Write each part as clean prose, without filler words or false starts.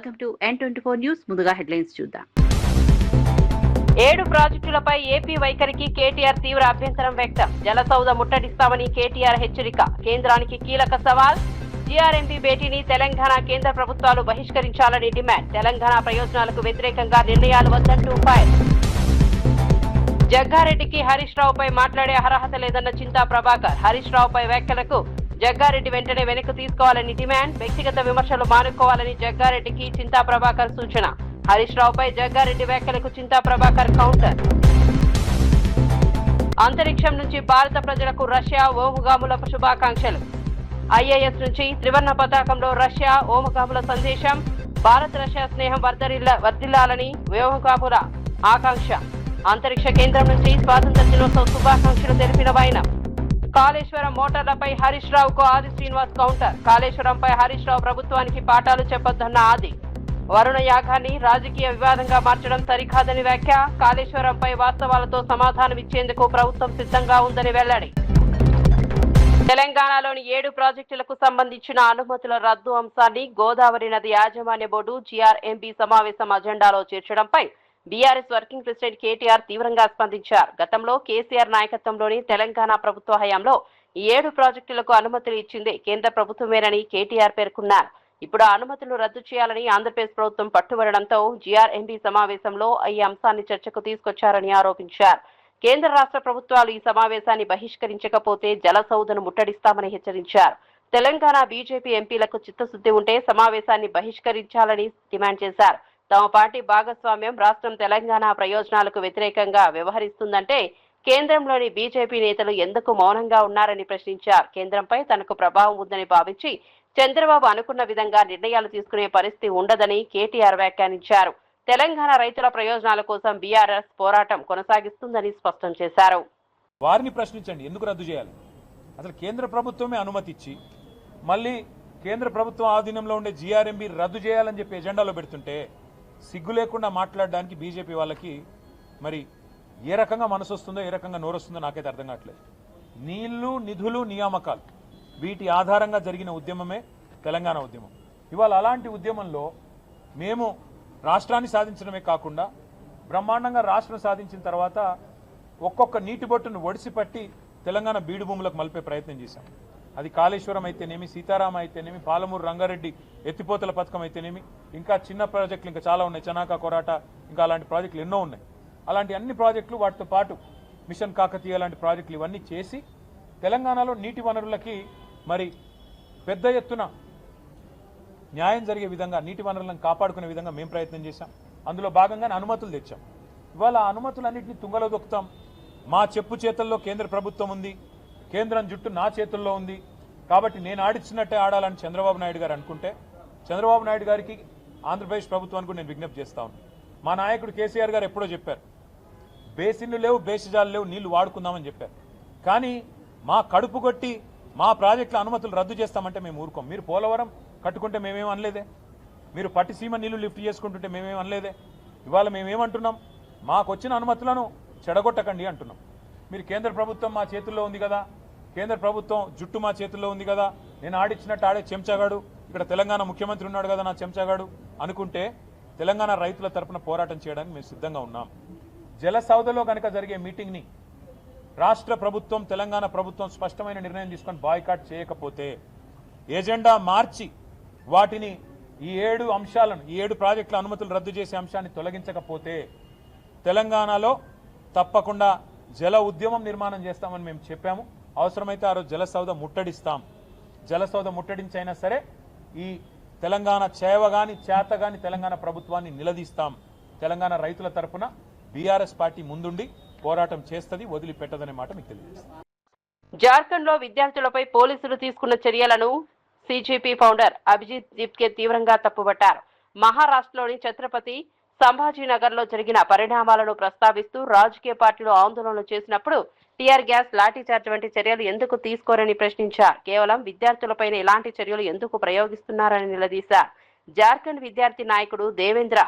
Welcome to N24 news. ముందుగా headlines చూద్దాం. 7 ప్రాజెక్టులపై ఏపీ వైఖరికి కేటీఆర్ తీవ్ర అభ్యంతరం వ్యక్తం. జలసౌధ ముట్టడిస్తామని కేటీఆర్ హెచ్చరిక. కేంద్రానికి కీలక సవాల్. జీఆర్ఎంపీ భేటీని తెలంగాణ కేంద్ర ప్రభుత్వాలు బహిష్కరించాలని డిమాండ్. తెలంగాణ ప్రయోజనాలకు వ్యతిరేకంగా నిర్ణయాలు వద్దంటూ ఫైర్. జగ్గారెడ్డికి హరీష్ రావుపై మాట్లాడే అర్హత లేదన్న చింతా ప్రభాకర్. హరీష్ రావుపై వ్యాఖ్యలకు జగ్గారెడ్డి వెంటనే వెనక్కి తీసుకోవాలని డిమాండ్. వ్యక్తిగత విమర్శలు మానుకోవాలని జగ్గారెడ్డికి చింతా ప్రభాకర్ సూచన. హరీష్ రావుపై జగ్గారెడ్డి వ్యాఖ్యలకు చింతా ప్రభాకర్ కౌంటర్. అంతరిక్షం నుంచి భారత ప్రజలకు రష్యా ఓముగాముల శుభాకాంక్షలు. ఐఏఎస్ నుంచి త్రివర్ణ పతాకంలో రష్యా ఓముగాముల సందేశం. భారత్ రష్యా స్నేహం వర్ధిల్లాలని వ్యోమగాముల ఆకాంక్ష. అంతరిక్ష కేంద్రం నుంచి స్వాతంత్ర దినోత్సవ శుభాకాంక్షలు తెలిపిన వైనం. కాళేశ్వరం మోటార్లపై హరీష్ రావుకు ఆది శ్రీనివాస్ కౌంటర్. కాళేశ్వరంపై హరీష్ రావు ప్రభుత్వానికి పాఠాలు చెప్పొద్దన్న ఆది. వరుణ యాగాన్ని రాజకీయ వివాదంగా మార్చడం సరికాదని వ్యాఖ్య. కాళేశ్వరంపై వాస్తవాలతో సమాధానం ఇచ్చేందుకు ప్రభుత్వం సిద్ధంగా ఉందని వెల్లడి. తెలంగాణలోని 7 ప్రాజెక్టులకు సంబంధించిన అనుమతుల రద్దు అంశాన్ని గోదావరి నది యాజమాన్య బోర్డు జీఆర్ఎంబీ సమావేశం అజెండాలో చేర్చడంపై బీఆర్ఎస్ వర్కింగ్ ప్రెసిడెంట్ కేటీఆర్ తీవ్రంగా స్పందించారు. గతంలో కేసీఆర్ నాయకత్వంలోని తెలంగాణ ప్రభుత్వ హయాంలో 7 ప్రాజెక్టులకు అనుమతులు ఇచ్చింది కేంద్ర ప్రభుత్వమేనని కేటీఆర్ పేర్కొన్నారు. ఇప్పుడు ఆ అనుమతులు రద్దు చేయాలని ఆంధ్రప్రదేశ్ ప్రభుత్వం పట్టుబడడంతో జీఆర్ఎంబీ సమావేశంలో ఈ అంశాన్ని చర్చకు తీసుకొచ్చారని ఆరోపించారు. కేంద్ర రాష్ట్ర ప్రభుత్వాలు ఈ సమావేశాన్ని బహిష్కరించకపోతే జలసౌధను ముట్టడిస్తామని హెచ్చరించారు. తెలంగాణ బీజేపీ ఎంపీలకు చిత్తశుద్ధి ఉంటే సమావేశాన్ని బహిష్కరించాలని డిమాండ్ చేశారు. తమ పార్టీ భాగస్వామ్యం రాష్ట్రం తెలంగాణ ప్రయోజనాలకు వ్యతిరేకంగా వ్యవహరిస్తుందంటే కేంద్రంలోని బీజేపీ నేతలు ఎందుకు మౌనంగా ఉన్నారని ప్రశ్నించారు. కేంద్రంపై తనకు ప్రభావం ఉందని భావించి చంద్రబాబు అనుకున్న విధంగా నిర్ణయాలు తీసుకునే పరిస్థితి ఉండదని కేటీఆర్ వ్యాఖ్యానించారు. తెలంగాణ రైతుల ప్రయోజనాల కోసం బీఆర్ఎస్ పోరాటం కొనసాగిస్తుందని స్పష్టం చేశారు. వారిని ప్రశ్నించండి, ఎందుకు రద్దు చేయాలి? అసలు కేంద్ర ప్రభుత్వమే అనుమతి ఇచ్చి మళ్ళీ కేంద్ర ప్రభుత్వం ఆధీనంలో ఉండే జీఆర్ఎంబీ రద్దు చేయాలని చెప్పి ఎజెండాలో పెడుతుంటే సిగ్గు లేకుండా మాట్లాడడానికి బీజేపీ వాళ్ళకి మరి ఏ రకంగా మనసు వస్తుందో, ఏ రకంగా నోరొస్తుందో నాకైతే అర్థం కావట్లేదు. నీళ్లు, నిధులు, నియామకాలు వీటి ఆధారంగా జరిగిన ఉద్యమమే తెలంగాణ ఉద్యమం. ఇవాళ అలాంటి ఉద్యమంలో మేము రాష్ట్రాన్ని సాధించడమే కాకుండా బ్రహ్మాండంగా రాష్ట్రం సాధించిన తర్వాత ఒక్కొక్క నీటి బొట్టును ఒడిసిపట్టి తెలంగాణ బీడు భూములకు మలిపే ప్రయత్నం చేశాం. అది కాళేశ్వరం అయితేనేమి, సీతారామ అయితేనేమి, పాలమూరు రంగారెడ్డి ఎత్తిపోతల పథకం అయితేనేమి, ఇంకా చిన్న ప్రాజెక్టులు ఇంకా చాలా ఉన్నాయి, చనాక కొరాట, ఇంకా అలాంటి ప్రాజెక్టులు ఎన్నో ఉన్నాయి. అలాంటి అన్ని ప్రాజెక్టులు, వాటితో పాటు మిషన్ కాకతీయ లాంటి ప్రాజెక్టులు ఇవన్నీ చేసి తెలంగాణలో నీటి వనరులకి మరి పెద్ద ఎత్తున న్యాయం జరిగే విధంగా, నీటి వనరులను కాపాడుకునే విధంగా మేము ప్రయత్నం చేశాం. అందులో భాగంగానే అనుమతులు తెచ్చాం. ఇవాళ ఆ అనుమతులన్నింటినీ తుంగలో దొక్కుతాం. మా చెప్పు చేతుల్లో కేంద్ర ప్రభుత్వం ఉంది, కేంద్రం జుట్టు నా చేతుల్లో ఉంది కాబట్టి నేను ఆడిచ్చినట్టే ఆడాలని చంద్రబాబు నాయుడు గారు అనుకుంటే, చంద్రబాబు నాయుడు గారికి ఆంధ్రప్రదేశ్ ప్రభుత్వానికి నేను విజ్ఞప్తి చేస్తా ఉన్నాను. మా నాయకుడు కేసీఆర్ గారు ఎప్పుడో చెప్పారు, బేసిన్లు లేవు, బేసిజాలు లేవు, నీళ్లు వాడుకుందామని చెప్పారు. కానీ మా కడుపు కొట్టి మా ప్రాజెక్టుల అనుమతులు రద్దు చేస్తామంటే మేము ఊరుకోం. మీరు పోలవరం కట్టుకుంటే మేమేం అనలేదే, మీరు పట్టిసీమ నీళ్లు లిఫ్ట్ చేసుకుంటుంటే మేమేం అనలేదే. ఇవాళ మేమేమంటున్నాం, మాకు వచ్చిన అనుమతులను చెడగొట్టకండి అంటున్నాం. మీరు కేంద్ర ప్రభుత్వం మా చేతుల్లో ఉంది కదా, కేంద్ర ప్రభుత్వం జుట్టు మా చేతుల్లో ఉంది కదా, నేను ఆడిచ్చినట్టు ఆడే చెంచాగాడు, ఇక్కడ తెలంగాణ ముఖ్యమంత్రి ఉన్నాడు కదా నా చెంచాగాడు అనుకుంటే తెలంగాణ రైతుల తరపున పోరాటం చేయడానికి మేము సిద్ధంగా ఉన్నాం. జలసౌధలో కనుక జరిగే మీటింగ్ని రాష్ట్ర ప్రభుత్వం, తెలంగాణ ప్రభుత్వం స్పష్టమైన నిర్ణయం తీసుకొని బాయ్కాట్ చేయకపోతే, ఎజెండా మార్చి వాటిని ఈ 7 అంశాలను, ఈ 7 ప్రాజెక్టుల అనుమతులు రద్దు చేసే అంశాన్ని తొలగించకపోతే తెలంగాణలో తప్పకుండా జల ఉద్యమం నిర్మాణం చేస్తామని మేము చెప్పాము. అవసరమైతే ఆ రోజు జలసౌధ ముట్టడిస్తాం. జలసౌధ ముట్టడించైనా సరే ఈ తెలంగాణ చేవగాని చేతగాని తెలంగాణ ప్రభుత్వాన్ని నిలదీస్తాం. తెలంగాణ రైతుల తరపున బీఆర్ఎస్ పార్టీ ముందుండి పోరాటం చేస్తుంది, వదిలిపెట్టదనే మాట మీకు తెలియజేస్తాం. జార్ఖండ్ లో విద్యార్థులపై పోలీసులు తీసుకున్న చర్యలను సీజేపీ ఫౌండర్ అభిజిత్ దీప్కే తీవ్రంగా తప్పుపట్టారు. మహారాష్ట్రలోని ఛత్రపతి సంభాజీనగర్ లో జరిగిన పరిణామాలను ప్రస్తావిస్తూ రాజకీయ పార్టీలు ఆందోళనలు చేసినప్పుడు టీఆర్ గ్యాస్, లాఠీచార్జ్ వంటి చర్యలు ఎందుకు తీసుకోరని ప్రశ్నించారు. కేవలం విద్యార్థులపైన ఇలాంటి చర్యలు ఎందుకు ప్రయోగిస్తున్నారని నిలదీశారు. జార్ఖండ్ విద్యార్థి నాయకుడు దేవేంద్ర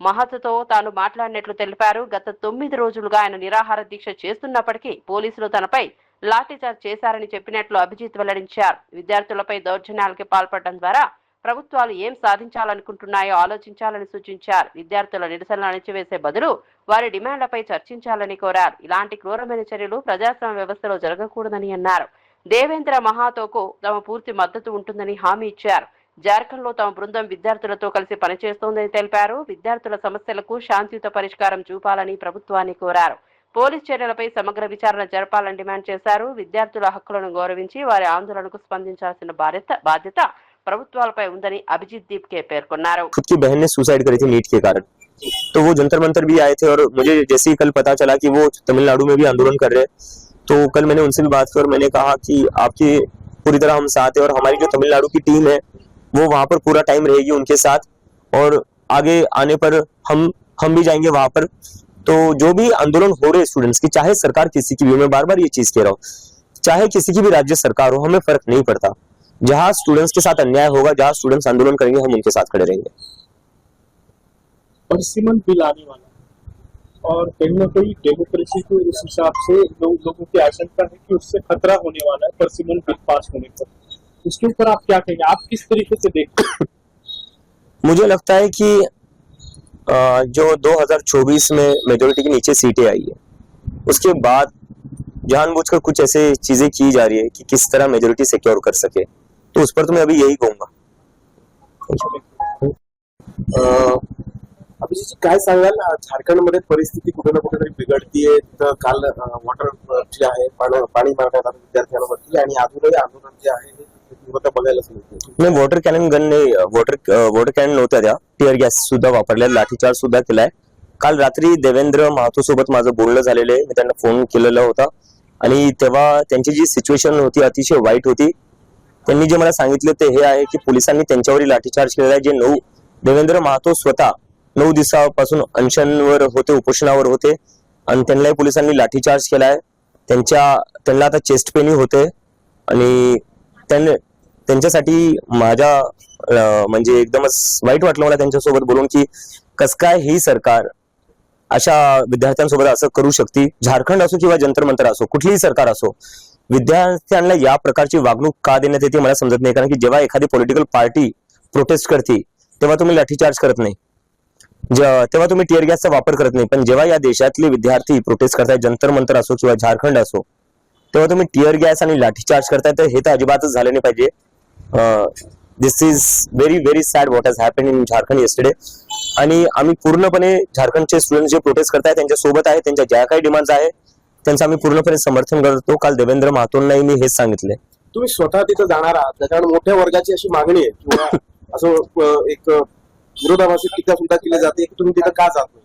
మహత్తో తాను మాట్లాడినట్లు తెలిపారు. గత 9 రోజులుగా ఆయన నిరాహార దీక్ష చేస్తున్నప్పటికీ పోలీసులు తనపై లాఠీచార్జ్ చేశారని చెప్పినట్లు అభిజిత్ వెల్లడించారు. విద్యార్థులపై దౌర్జన్యాలకి పాల్పడడం ద్వారా ప్రభుత్వాలు ఏం సాధించాలనుకుంటున్నాయో ఆలోచించాలని సూచించారు. విద్యార్థుల నిరసనలు అణిచివేసే బదులు వారి డిమాండ్లపై చర్చించాలని కోరారు. ఇలాంటి క్రూరమైన చర్యలు ప్రజాస్వామ్య వ్యవస్థలో జరగకూడదని అన్నారు. దేవేంద్ర మహాతోకు తమ పూర్తి మద్దతు ఉంటుందని హామీ ఇచ్చారు. జార్ఖండ్ లో తమ బృందం విద్యార్థులతో కలిసి పనిచేస్తోందని తెలిపారు. విద్యార్థుల సమస్యలకు శాంతియుత పరిష్కారం చూపాలని ప్రభుత్వాన్ని కోరారు. పోలీస్ చర్యలపై సమగ్ర విచారణ జరపాలని డిమాండ్ చేశారు. విద్యార్థుల హక్కులను గౌరవించి వారి ఆందోళనకు స్పందించాల్సిన బాధ్యత ప్రభుత్వాలపై ఉందని అభిజిత్ దీప్కే పేర్కొన్నారు. खुद की बहन ने सुसाइड करी थी नीट के कारण, तो वो जंतर मंतर भी आए थे और मुझे जैसे ही कल पता चला कि वो तमिलनाडु में भी आंदोलन कर रहे हैं, तो कल मैंने उनसे भी बात की और मैंने कहा कि आपकी पूरी तरह हम साथ हैं और हमारी जो तमिलनाडु की टीम है वो वहां पर पूरा टाइम रहेगी उनके साथ, और आगे आने पर हम भी जाएंगे वहां पर। तो जो भी आंदोलन हो रहे स्टूडेंट्स की, चाहे सरकार किसी की भी, मैं बार बार ये चीज कह रहा हूँ, चाहे किसी की भी राज्य सरकार हो, हमें फर्क नहीं पड़ता। जहां स्टूडेंट्स के साथ अन्याय होगा, जहां स्टूडेंट्स आंदोलन करेंगे, हम उनके साथ खड़े रहेंगे। परसिमन बिल आने वाला और कहीं ना कहीं डेमोक्रेसी को उस हिसाब से लोगों की आशंका है कि उससे खतरा होने वाला है परसिमन बिल पास होने पर। उसके ऊपर आप क्या कहेंगे, आप किस तरीके से देखते हैं? मुझे लगता है कि जो 2024 में मेजोरिटी के नीचे सीटें आई है, उसके बाद जानबूझकर कुछ ऐसे चीजें की जा रही है कि किस तरह मेजोरिटी सिक्योर कर सके, तो उस पर तो मैं अभी यही कहूंगा। अभिजित काय सांगाल, झारखंडमध्ये परिस्थिती कुठे ना कुठेतरी बिघडतीये. तिथं काल वॉटर जे आहे पाणी मारण्यात आलं विद्यार्थ्यांवरती आणि अजूनही आंदोलन जे आहे हे तीव्रता बघायलाच मिळते. नाही, वॉटर कॅनन गनने वॉटर कॅनन नव्हत्या, त्या टिअर गॅस सुद्धा वापरल्या, लाठीचार्ज सुद्धा केलाय. काल रात्री देवेंद्र महातो सोबत माझं बोलणं झालेलं आहे, मी त्यांना फोन केलेला होता आणि तेव्हा त्यांची जी सिच्युएशन होती अतिशय वाईट होती. त्यांनी जे मला सांगितलं ते हे आहे की पोलिसांनी त्यांच्यावरही लाठीचार्ज केलेला आहे. जे देवेंद्र महातो स्वतः 9 दिवसापासून अनशनवर होते, उपोषणावर होते आणि त्यांनाही पोलिसांनी लाठीचार्ज केलाय. त्यांना आता चेस्ट पेनही होते आणि त्यांच्यासाठी माझ्या म्हणजे एकदमच वाईट वाटलं मला त्यांच्यासोबत बोलून की कस काय ही सरकार अशा विद्यार्थ्यांसोबत असं करू शकते. झारखंड असो किंवा जंतर मंतर असो, कुठलीही सरकार असो, विद्यार्थ्यांना या प्रकारची वागणूक का देण्यात येते मला समजत नाही. कारण की जेव्हा एखादी पॉलिटिकल पार्टी प्रोटेस्ट करते तेव्हा तुम्ही लाठीचार्ज करत नाही, तेव्हा तुम्ही टिअर गॅसचा वापर करत नाही. पण जेव्हा या देशातले विद्यार्थी प्रोटेस्ट करतायत, जंतर मंतर असो किंवा झारखंड असो, तेव्हा तुम्ही टिअर गॅस आणि लाठीचार्ज करताय, तर हे तर अजिबातच झालं नाही पाहिजे. This is very very sad what has happen in Jharkhand yesterday. आणि आम्ही पूर्णपणे झारखंडचे स्टुडंट जे प्रोटेस्ट करतायत त्यांच्या सोबत आहे, त्यांच्या ज्या काही डिमांड्स आहे त्यांचं आम्ही पूर्णपणे समर्थन करतो. काल देवेंद्र महातोंनाही मी हेच सांगितलंय. तुम्ही स्वतः तिथं जाणार आहात, त्याच्यामुळे मोठ्या वर्गाची अशी मागणी आहे किंवा असं एक विरोधाभासी टीका सुद्धा केली जाते की तुम्ही तिथं का जात नाही.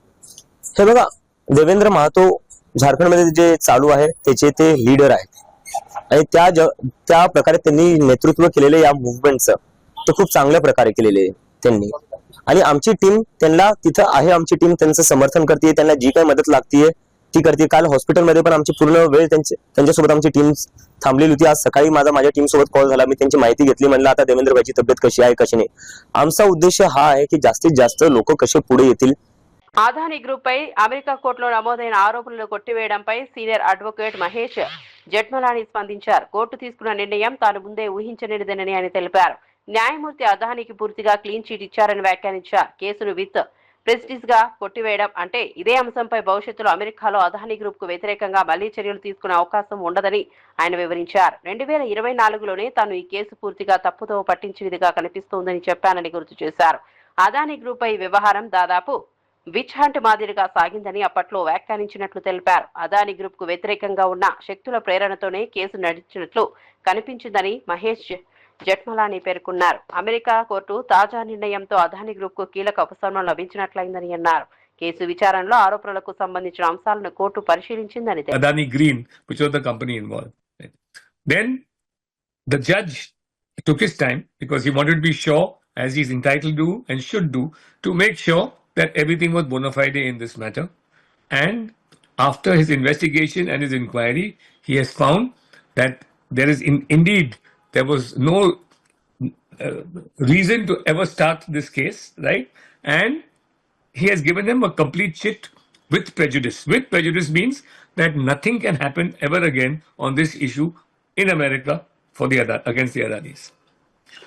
हे बघा, देवेंद्र महातो झारखंडमध्ये जे चालू आहे त्याचे ते लीडर आहेत आणि त्या प्रकारे त्यांनी नेतृत्व केलेलं या मुवमेंटचं ते खूप चांगल्या प्रकारे केलेले त्यांनी. आणि आमची टीम त्यांना तिथं आहे, आमची टीम त्यांचं समर्थन करते, त्यांना जी काही मदत लागतीये ती करते. काल हॉस्पिटलमध्ये पण आमची पूर्ण वेळ त्यांच्यासोबत आमची टीम थांबलेली होती. आज सकाळी माझ्या टीम सोबत कॉल झाला, मी त्यांची माहिती घेतली, म्हणलं आता देवेंद्रभाईची तब्येत कशी आहे कशी नाही. आमचा उद्देश हा आहे की जास्तीत जास्त लोक कसे पुढे येतील. ఆదాని గ్రూప్ పై అమెరికా కోర్టులో నమోదైన ఆరోపణలు కొట్టివేయడంపై సీనియర్ అడ్వకేట్ మహేష్ జెట్మలాని స్పందించారు. కోర్టు తీసుకున్న నిర్ణయం తాను ముందే ఊహించనిదని ఆయన తెలిపారు. న్యాయమూర్తి అదానికి పూర్తిగా క్లీన్ చీట్ ఇచ్చారని వ్యాఖ్యానించారు. కేసును విత్ ప్రెస్టిజ్ గా కొట్టివేయడం అంటే ఇదే అంశంపై భవిష్యత్తులో అమెరికాలో అదాని గ్రూప్ కు వ్యతిరేకంగా మళ్లీ చర్యలు తీసుకునే అవకాశం ఉండదని ఆయన వివరించారు. 2024లోనే తాను ఈ కేసు పూర్తిగా తప్పుతో పట్టించినదిగా కనిపిస్తోందని చెప్పానని గుర్తు చేశారు. అదాని గ్రూప్ పై వ్యవహారం దాదాపు విచ్ హంట్ మాదిరిగా సాగిందని అప్పట్లో వ్యాఖ్యానించినట్లు తెలిపారు. అదాని గ్రూప్ కు వ్యతిరేకంగా ఉన్న శక్తుల ప్రేరణతోనే కేసు నడిచినట్లు కనిపించిందని మహేష్ జెట్మలాని పేర్కొన్నారు. అమెరికా కోర్టు తాజా నిర్ణయంతో అదాని గ్రూప్ కు కీలక ఉపశమనం లభించినట్లయిందని అన్నారు. కేసు విచారణలో ఆరోపణలకు సంబంధించిన అంశాలను కోర్టు పరిశీలించిందని తెలిపారు. Adani Green, which was the company involved. Then the judge took his time because he wanted to be sure, as he's entitled to and should do, to make sure that everything was bona fide in this matter. And after his investigation and his inquiry, he has found that there is indeed there was no reason to ever start this case, right? And he has given them a complete chit with prejudice. With prejudice means that nothing can happen ever again on this issue in America for against the Adanis.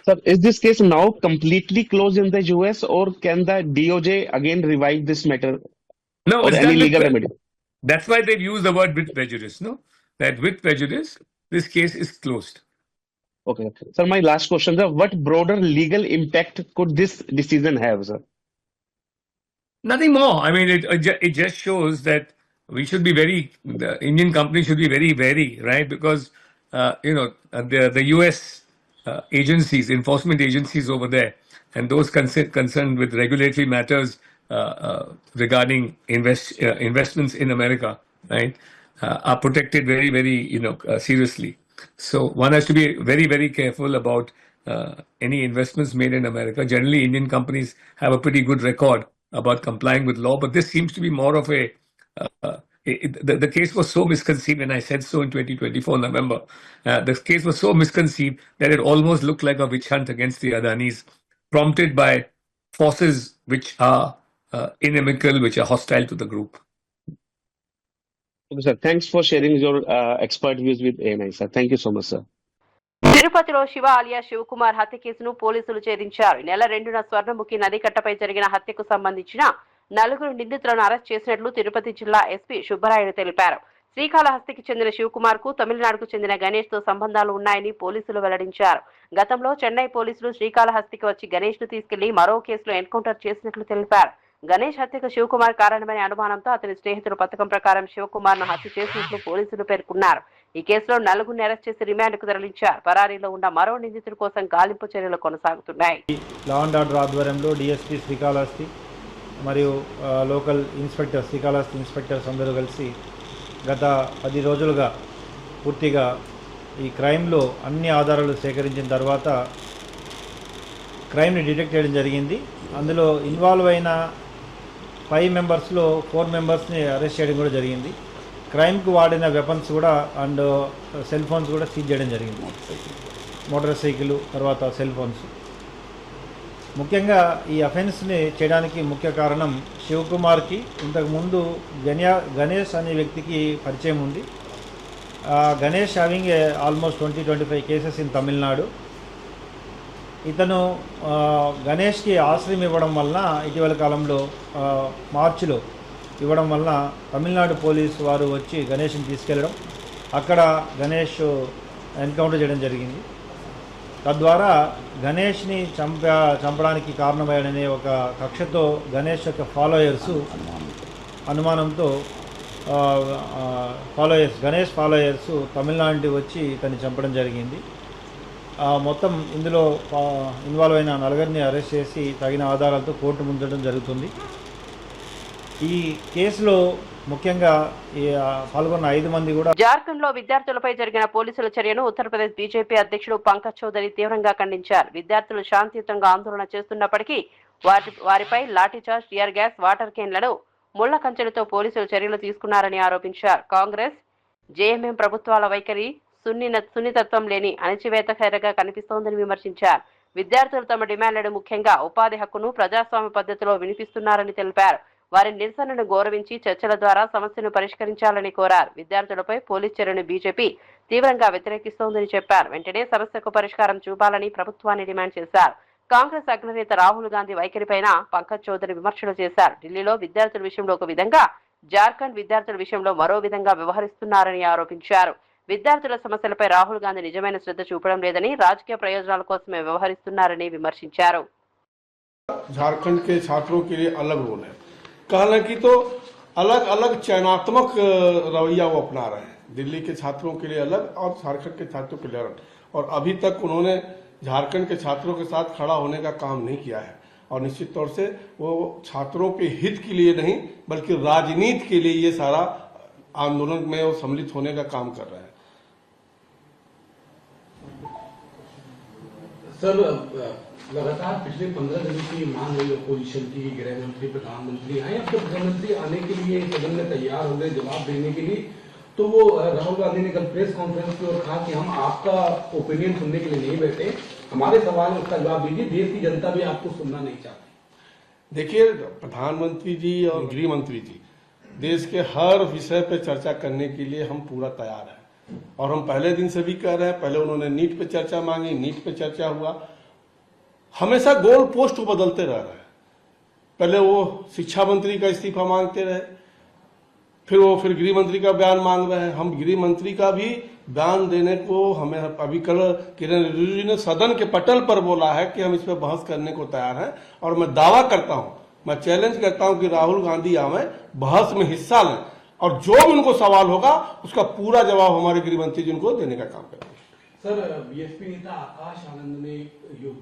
Sir, is this case now completely closed in the US, or can the DOJ again revive this matter No, or it's any done with. legal remedy? That's why they've used the word with prejudice. No, that with prejudice, this case is closed. Okay. Sir, my last question, sir. What broader legal impact could this decision have, sir? Nothing more. I mean, it just shows that we should be the Indian companies should be very wary, right? Because the US agencies, enforcement agencies over there, and those concerned with regulatory matters regarding investments in America, right, are protected very, very seriously. So one has to be very, very careful about any investments made in America. Generally, Indian companies have a pretty good record about complying with law, but this seems to be more of a the case was so misconceived, and I said so in 2024 November. The case was so misconceived that it almost looked like a witch hunt against the Adanis, prompted by forces which are inimical, which are hostile to the group. Okay, sir. Thanks for sharing your expert views with ANI, sir. Thank you so much, sir. తిరుపతిలో శివ ఆలియా శివకుమార్ హత్య కేసును పోలీసులు ఛేదించారు. నెల 2న స్వర్ణముఖి నదికట్టపై జరిగిన హత్యకు సంబంధించిన 4 నిందితులను arrest చేసినట్లు తిరుపతి జిల్లా ఎస్పీ సుబ్బరాయుడు తెలిపారు. శ్రీకాళహస్తికి చెందిన శివకుమార్ కు తమిళనాడుకు చెందిన గణేష్ తో సంబంధాలు ఉన్నాయని పోలీసులు వెల్లడించారు. గతంలో చెన్నై పోలీసులు శ్రీకాళహస్తికి వచ్చి గణేష్ ను తీసుకెళ్లి మరో కేసులో ఎన్కౌంటర్ చేసినట్లు తెలిపారు. గణేష్ హత్యకు శివకుమార్ కారణమైన అనుమానంతో అతని స్నేహితుల పథకం ప్రకారం శివకుమార్ ను హత్య చేసినట్లు పోలీసులు పేర్కొన్నారు. ఈ కేసులో 4 అరెస్ట్ చేసి రిమాండ్కు తరలించారు. పరారీలో ఉన్న మరో నిందితుడి కోసం గాలింపు చర్యలు కొనసాగుతున్నాయి. లా అండ్ ఆర్డర్ ఆధ్వర్యంలో డిఎస్పీ శ్రీకాళహస్తి మరియు లోకల్ ఇన్స్పెక్టర్ శ్రీకాళహస్తి ఇన్స్పెక్టర్స్ అందరూ కలిసి గత 10 రోజులుగా పూర్తిగా ఈ క్రైమ్లో అన్ని ఆధారాలు సేకరించిన తర్వాత క్రైమ్ని డిటెక్ట్ చేయడం జరిగింది. అందులో ఇన్వాల్వ్ అయిన 5 మెంబర్స్లో 4 మెంబర్స్ని అరెస్ట్ చేయడం కూడా జరిగింది. క్రైమ్కి వాడిన వెపన్స్ కూడా అండ్ సెల్ ఫోన్స్ కూడా సీజ్ చేయడం జరిగింది. మోటార్ సైకిల్ తర్వాత సెల్ ఫోన్స్. ముఖ్యంగా ఈ అఫెన్స్ని చేయడానికి ముఖ్య కారణం శివకుమార్కి ఇంతకుముందు గణేష్ అనే వ్యక్తికి పరిచయం ఉంది. Ganesh having almost 20-25 cases in Tamil Nadu. ఇతను గణేష్కి ఆశ్రయం ఇవ్వడం వలన ఇటీవల కాలంలో మార్చిలో ఇవ్వడం వలన తమిళనాడు పోలీసు వారు వచ్చి గణేష్ని తీసుకెళ్ళడం, అక్కడ గణేష్ ఎన్కౌంటర్ చేయడం జరిగింది. తద్వారా గణేష్ని చంపడానికి కారణమయ్యాడనే ఒక కక్షతో గణేష్ యొక్క ఫాలోయర్స్ అనుమానంతో గణేష్ ఫాలోయర్స్ తమిళనాడు వచ్చి ఇతన్ని చంపడం జరిగింది. మొత్తం ఇందులో ఇన్వాల్వ్ అయిన 4 అరెస్ట్ చేసి తగిన ఆధారాలతో కోర్టు ముందడం జరుగుతుంది. ఈ కేసులో ముఖ్యంగా పాల్గొన్న 5 మంది కూడా. జార్ఖండ్ లో విద్యార్థులపై జరిగిన పోలీసుల చర్యను ఉత్తరప్రదేశ్ బీజేపీ అధ్యక్షుడు పంకజ్ చౌదరి తీవ్రంగా ఖండించారు. విద్యార్థులు శాంతియుతంగా ఆందోళన చేస్తున్నప్పటికీ వారిపై లాఠీచార్జ్, టియర్ గ్యాస్, వాటర్ కేన్లను ముళ్ల కంచెలతో పోలీసులు చర్యలు తీసుకున్నారని ఆరోపించారు. కాంగ్రెస్, జేఎంఎం ప్రభుత్వాల వైఖరి సున్నితత్వం లేని అణచివేత ఖైరగా కనిపిస్తోందని విమర్శించారు. విద్యార్థులు తమ డిమాండ్లను ముఖ్యంగా ఉపాధి హక్కును ప్రజాస్వామ్య పద్ధతిలో వినిపిస్తున్నారని తెలిపారు. వారి నిరసనను గౌరవించి చర్చల ద్వారా సమస్యను పరిష్కరించాలని కోరారు. విద్యార్థులపై పోలీస్ చర్యను బీజేపీ తీవ్రంగా వ్యతిరేకిస్తోందని చెప్పారు. వెంటనే సమస్యకు పరిష్కారం చూపాలని ప్రభుత్వాన్ని డిమాండ్ చేశారు. కాంగ్రెస్ అగ్రనేత రాహుల్ గాంధీ వైఖరిపైన పంకజ్ చౌదరి విమర్శలు చేశారు. ఢిల్లీలో విద్యార్థుల విషయంలో ఒక విధంగా, జార్ఖండ్ విద్యార్థుల విషయంలో మరో విధంగా వ్యవహరిస్తున్నారని ఆరోపించారు. విద్యార్థుల సమస్యలపై రాహుల్ గాంధీ నిజమైన శ్రద్ధ చూపడం లేదని, రాజకీయ ప్రయోజనాల కోసమే వ్యవహరిస్తున్నారని విమర్శించారు. झारखंड के छात्रों के लिए अलग रोल है, हालांकि तो अलग अलग चयनात्मक रवैया वो अपना रहे हैं. दिल्ली के छात्रों के लिए अलग और झारखंड के छात्रों के लिए अलग. और अभी तक उन्होंने झारखंड के छात्रों के साथ खड़ा होने का काम नहीं किया है. और निश्चित तौर से वो छात्रों के हित के लिए नहीं बल्कि राजनीति के लिए ये सारा आंदोलन में वो सम्मिलित होने का काम कर रहे हैं. सर, लगातार पिछले 15 दिनों की मांग हुई अपोजिशन की, गृह मंत्री प्रधानमंत्री आए. अब जब गृहमंत्री आने के लिए सदन में तैयार हो गए जवाब देने के लिए, तो वो राहुल गांधी ने कल प्रेस कॉन्फ्रेंस की और कहा कि हम आपका ओपिनियन सुनने के लिए नहीं बैठे, हमारे सवाल है उसका जवाब दीजिए, देश की जनता भी आपको सुनना नहीं चाहती. देखिए, प्रधानमंत्री जी और गृह मंत्री जी देश के हर विषय पे चर्चा करने के लिए हम पूरा तैयार हैं. और हम पहले दिन से भी कह रहे हैं. पहले उन्होंने नीट पे चर्चा मांगी, नीट पे चर्चा हुआ. हमेशा गोल पोस्ट को बदलते रह रहे हैं। पहले वो शिक्षा मंत्री का इस्तीफा मांगते रहे, फिर गृह मंत्री का बयान मांग रहे हैं। हम गृह मंत्री का भी बयान देने को हमें अभी कल किरण रिजिजू जी ने सदन के पटल पर बोला है कि हम इस पर बहस करने को तैयार हैं, और मैं दावा करता हूं, मैं चैलेंज करता हूं कि राहुल गांधी आवे, बहस में हिस्सा लें, और जो भी उनको सवाल होगा उसका पूरा जवाब हमारे गृह मंत्री जी उनको देने का काम करेंगे। सर, बीएसपी नेता आकाश आनंद ने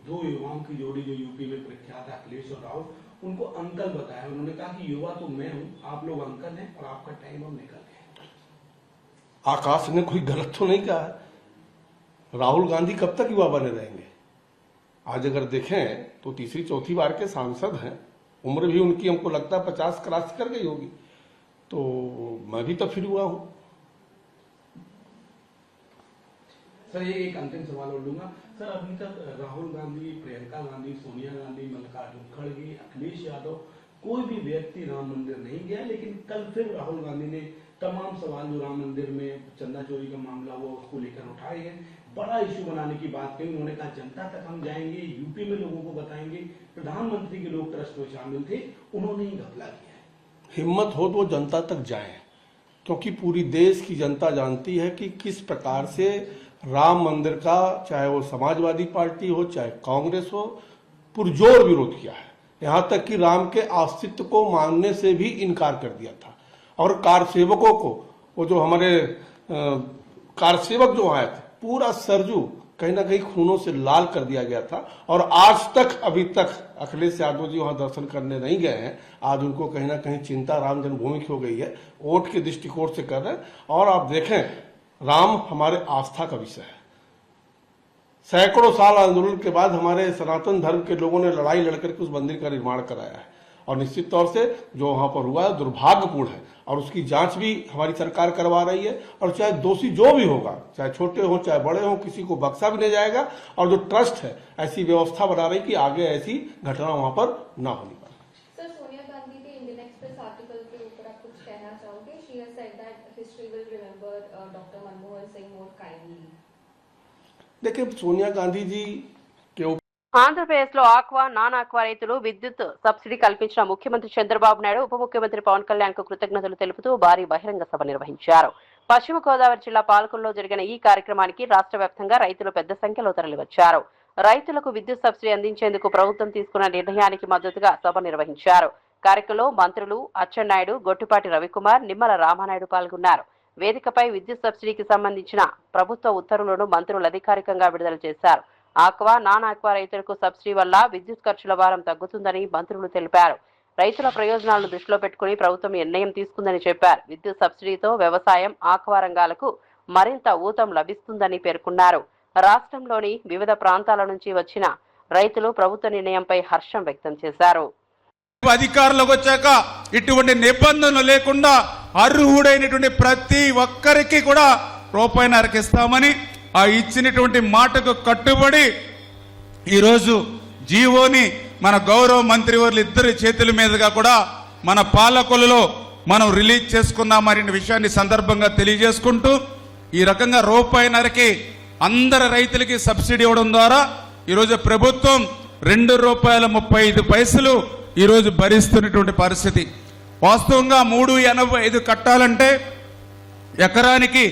दो युवाओं की जोड़ी जो यूपी में प्रख्यात है, अखिलेश और राहुल, उनको अंकल बताया। उन्होंने कहा कि युवा तो मैं हूं, आप लोग अंकल हैं और आपका टाइम अब निकल गया। आकाश ने कोई गलत तो नहीं कहा है। राहुल गांधी कब तक युवा बने रहेंगे? आज अगर देखें तो तीसरी चौथी बार के सांसद हैं, उम्र भी उनकी हमको लगता है 50 क्रॉस कर गई होगी, तो मैं भी तो फिर हुआ हूं। सर, ये एक अंतिम सवाल और लूंगा। सर, अभी तक राहुल गांधी, प्रियंका गांधी, सोनिया गांधी, मल्लिकार्जुन खड़गे, अखिलेश यादव, कोई भी व्यक्ति राम मंदिर नहीं गया, लेकिन कल फिर राहुल गांधी ने तमाम सवाल जो राम मंदिर में चंदा चोरी का मामला हुआ उसको लेकर उठाए हैं, बड़ा इश्यू बनाने की बात कही। उन्होंने कहा जनता तक हम जाएंगे, यूपी में लोगों को बताएंगे। प्रधानमंत्री के लोग ट्रस्ट में शामिल थे, उन्होंने ही घपला किया है। हिम्मत हो तो जनता तक जाएं, क्योंकि पूरी देश की जनता जानती है कि किस प्रकार से राम मंदिर का, चाहे वो समाजवादी पार्टी हो चाहे कांग्रेस हो, पुरजोर विरोध किया है। यहां तक कि राम के अस्तित्व को मानने से भी इनकार कर दिया था, और कारसेवकों को, वो जो हमारे कारसेवक जो आए थे, पूरा सरजू कहीं ना कहीं खूनों से लाल कर दिया गया था। और आज तक, अभी तक अखिलेश यादव जी वहां दर्शन करने नहीं गए हैं। आज उनको कहीं ना कहीं चिंता राम जन्मभूमि की हो गई है, वोट के दृष्टिकोण से कर रहे हैं। और आप देखें, राम हमारे आस्था का विषय है। सैकड़ों साल आंदोलन के बाद हमारे सनातन धर्म के लोगों ने लड़ाई लड़कर के उस मंदिर का निर्माण कराया है, और निश्चित तौर से जो वहां पर हुआ है दुर्भाग्यपूर्ण है, और उसकी जांच भी हमारी सरकार करवा रही है। और चाहे दोषी जो भी होगा, चाहे छोटे हो चाहे बड़े हो, किसी को बख्शा भी नहीं जाएगा। और जो ट्रस्ट है ऐसी व्यवस्था बना रही कि आगे ऐसी घटना वहां पर ना होनी पाए। सर, सोनिया गांधी के इंडियन एक्सप्रेस आर्टिकल के ऊपर आप कुछ कहना चाहोगे? She has said that history will remember doctor Manmohan Singh more kindly. देखिए, सोनिया गांधी जी के ఆంధ్రప్రదేశ్లో ఆక్వా, నాన్ ఆక్వా రైతులు విద్యుత్ సబ్సిడీ కల్పించిన ముఖ్యమంత్రి చంద్రబాబు నాయుడు, ఉప ముఖ్యమంత్రి పవన్ కళ్యాణ్ కు కృతజ్ఞతలు తెలుపుతూ భారీ బహిరంగ సభ నిర్వహించారు. పశ్చిమ గోదావరి జిల్లా పాలకొల్లో జరిగిన ఈ కార్యక్రమానికి రాష్ట్ర వ్యాప్తంగా రైతులు పెద్ద సంఖ్యలో తరలివచ్చారు. రైతులకు విద్యుత్ సబ్సిడీ అందించేందుకు ప్రభుత్వం తీసుకున్న నిర్ణయానికి మద్దతుగా సభ నిర్వహించారు. కార్యక్రమంలో మంత్రులు అచ్చెన్నాయుడు, గొట్టిపాటి రవికుమార్, నిమ్మల రామానాయుడు పాల్గొన్నారు. వేదికపై విద్యుత్ సబ్సిడీకి సంబంధించిన ప్రభుత్వ ఉత్తర్వులను మంత్రులు అధికారికంగా విడుదల చేశారు. ఆక్వా, నాన్ ఆక్వా రైతులకు సబ్సిడీ వల్ల విద్యుత్ ఖర్చుల భారం తగ్గుతుందని మంత్రులు తెలిపారు. రైతుల ప్రయోజనాలను దృష్టిలో పెట్టుకుని ప్రభుత్వం నిర్ణయం తీసుకుందని చెప్పారు. విద్యుత్ సబ్సిడీతో వ్యవసాయం, ఆక్వా రంగాలకు మరింత ఊతం లభిస్తుందని పేర్కొన్నారు. రాష్ట్రంలోని వివిధ ప్రాంతాల నుంచి వచ్చిన రైతులు ప్రభుత్వ నిర్ణయంపై హర్షం వ్యక్తం చేశారు. అధికారులకు వచ్చాక ఇటువంటి నిబంధనలు లేకుండా అర్హుడైనటువంటి ప్రతి ఒక్కరికి కూడా రూపాయిన్నరకు ఇస్తామని ఆ ఇచ్చినటువంటి మాటకు కట్టుబడి ఈరోజు జీవోని మన గౌరవ మంత్రివర్యులు ఇద్దరి చేతుల మీదుగా కూడా మన పాలకొల్లులో మనం రిలీజ్ చేసుకున్నామనే విషయాన్ని సందర్భంగా తెలియజేసుకుంటూ, ఈ రకంగా రూపాయిన్నరకి అందరి రైతులకి సబ్సిడీ ఇవ్వడం ద్వారా ఈరోజు ప్రభుత్వం ₹2.35 ఈరోజు భరిస్తున్నటువంటి పరిస్థితి. వాస్తవంగా 3.85 కట్టాలంటే ఎకరానికి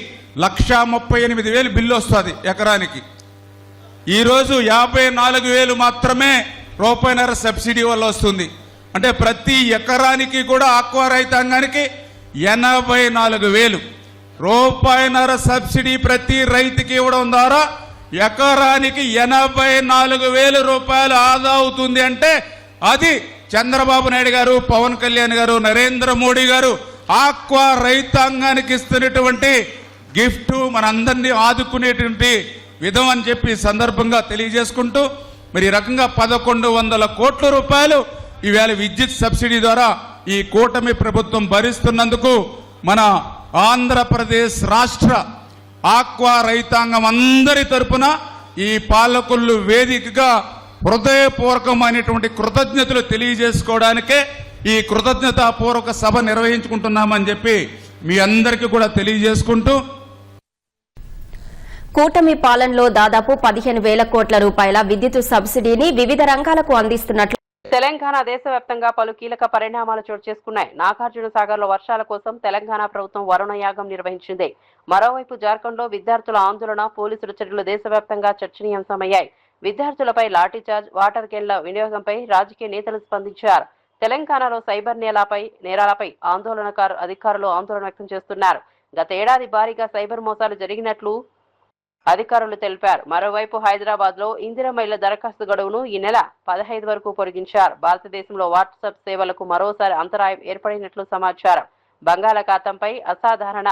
1,38,000 బిల్లు వస్తుంది ఎకరానికి. ఈరోజు 54,000 మాత్రమే రూపాయిన్నర సబ్సిడీ వల్ల వస్తుంది. అంటే ప్రతి ఎకరానికి కూడా ఆక్వా రైతాంగానికి 84,000 రూపాయిన్నర సబ్సిడీ ప్రతి రైతుకి ఇవ్వడం ద్వారా ఎకరానికి 84,000 రూపాయలు ఆదా అవుతుంది. అంటే అది చంద్రబాబు నాయుడు గారు, పవన్ కళ్యాణ్ గారు, నరేంద్ర మోడీ గారు ఆక్వా రైతాంగానికి ఇస్తున్నటువంటి గిఫ్ట్, మనందరినీ ఆదుకునేటువంటి విధం అని చెప్పి సందర్భంగా తెలియజేసుకుంటూ, మరి ఈ రకంగా 1,100 కోట్ల రూపాయలు ఈవేళ విద్యుత్ సబ్సిడీ ద్వారా ఈ కూటమి ప్రభుత్వం భరిస్తున్నందుకు మన ఆంధ్రప్రదేశ్ రాష్ట్ర ఆక్వా రైతాంగం అందరి తరపున ఈ పాలకొల్లు వేదికగా హృదయపూర్వకమైనటువంటి కృతజ్ఞతలు తెలియజేసుకోవడానికే ఈ కృతజ్ఞతాపూర్వక సభ నిర్వహించుకుంటున్నామని చెప్పి మీ అందరికీ కూడా తెలియజేసుకుంటూ, కూటమి పాలనలో దాదాపు 15,000 కోట్ల రూపాయల విద్యుత్ సబ్సిడీని వివిధ రంగాలకు అందిస్తున్నట్లు తెలంగాణ దేశవ్యాప్తంగా పలు కీలక పరిణామాలు చోటు చేసుకున్నాయి. నాగార్జున సాగర్ లో వర్షాల కోసం తెలంగాణ ప్రభుత్వం వరుణ యాగం నిర్వహించింది. మరోవైపు జార్ఖండ్ లో విద్యార్థుల ఆందోళన, పోలీసుల చర్యలు దేశవ్యాప్తంగా చర్చనీయాంశమయ్యాయి. విద్యార్థులపై లాఠీచార్జ్, వాటర్ క్యాన్ల వినియోగంపై రాజకీయ నేతలు స్పందించారు. తెలంగాణలో సైబర్ నేరాలపై అధికారులు ఆందోళన వ్యక్తం చేస్తున్నారు. గత ఏడాది భారీగా సైబర్ మోసాలు జరిగినట్లు అధికారులు తెలిపారు. మరోవైపు హైదరాబాద్ లో ఇందిరమ్మ ఇళ్ల దరఖాస్తు గడువును ఈ నెల 15 వరకు పొడిగించారు. భారతదేశంలో వాట్సాప్ సేవలకు మరోసారి అంతరాయం ఏర్పడినట్లు సమాచారం. బంగాళాఖాతంపై అసాధారణ